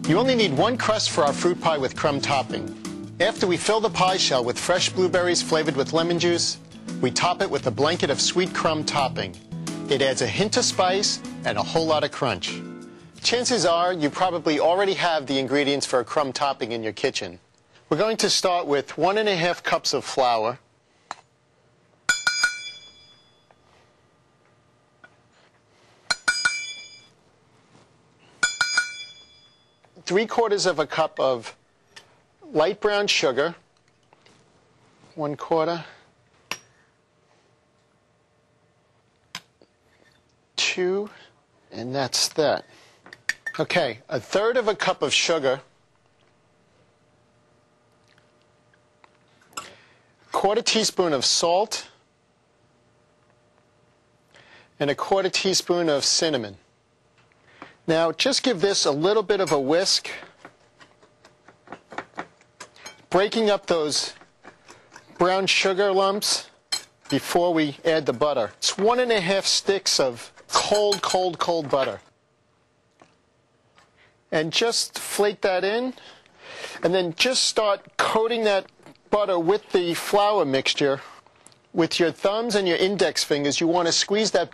You only need one crust for our fruit pie with crumb topping. After we fill the pie shell with fresh blueberries flavored with lemon juice, we top it with a blanket of sweet crumb topping. It adds a hint of spice and a whole lot of crunch. Chances are you probably already have the ingredients for a crumb topping in your kitchen. We're going to start with 1½ cups of flour, ¾ cup of light brown sugar, 1/4, 2, and that's that. Okay, 1/3 cup of sugar, 1/4 teaspoon of salt, and 1/4 teaspoon of cinnamon. Now, just give this a little bit of a whisk, breaking up those brown sugar lumps before we add the butter. It's 1½ sticks of cold butter. And just flake that in, and then just start coating that butter with the flour mixture. With your thumbs and your index fingers, you want to squeeze that,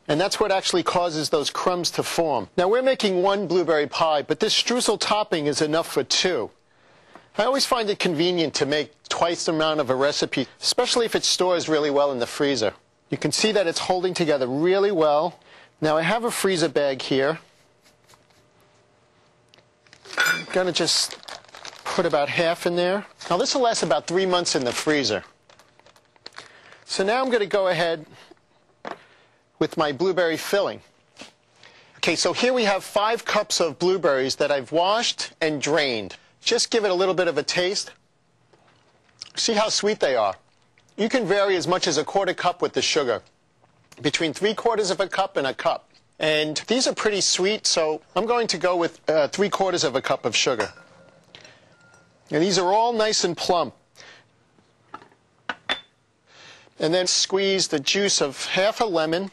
and that's what actually causes those crumbs to form. Now, we're making 1 blueberry pie, but this streusel topping is enough for 2. I always find it convenient to make twice the amount of a recipe, especially if it stores really well in the freezer. You can see that it's holding together really well. Now, I have a freezer bag here. I'm going to just put about half in there. Now, this will last about 3 months in the freezer. So now I'm going to go ahead with my blueberry filling. Okay, so here we have 5 cups of blueberries that I've washed and drained. Just give it a little bit of a taste. See how sweet they are. You can vary as much as 1/4 cup with the sugar, between 3/4 cup and a cup. And these are pretty sweet, so I'm going to go with 3/4 cup of sugar. And these are all nice and plump. And then squeeze the juice of half a lemon,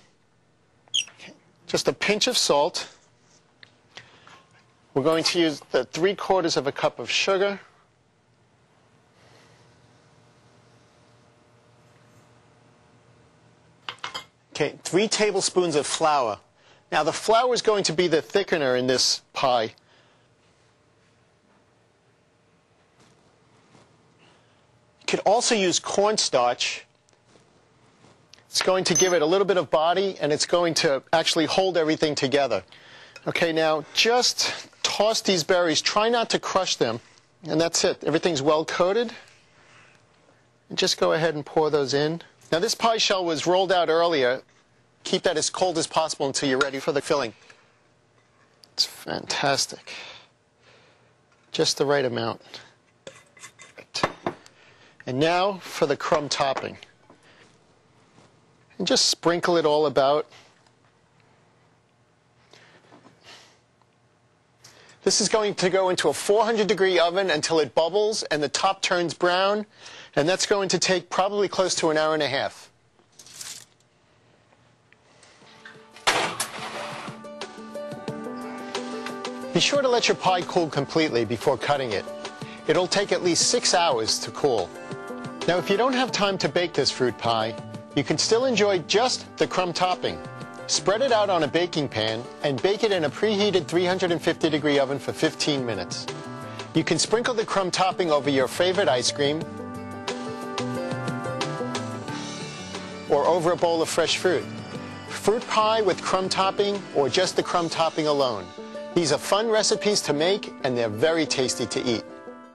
just a pinch of salt. We're going to use the 3/4 cup of sugar. Okay, 3 tablespoons of flour. Now, the flour is going to be the thickener in this pie. You could also use cornstarch. It's going to give it a little bit of body, and it's going to actually hold everything together. Okay, now just toss these berries. Try not to crush them, and that's it. Everything's well coated. And just go ahead and pour those in. Now, this pie shell was rolled out earlier. Keep that as cold as possible until you're ready for the filling. It's fantastic. Just the right amount. And now for the crumb topping. And just sprinkle it all about. This is going to go into a 400-degree oven until it bubbles and the top turns brown, and that's going to take probably close to 1.5 hours. Be sure to let your pie cool completely before cutting it. It'll take at least 6 hours to cool. Now, if you don't have time to bake this fruit pie, you can still enjoy just the crumb topping. Spread it out on a baking pan and bake it in a preheated 350-degree oven for 15 minutes. You can sprinkle the crumb topping over your favorite ice cream or over a bowl of fresh fruit. Fruit pie with crumb topping or just the crumb topping alone. These are fun recipes to make, and they're very tasty to eat.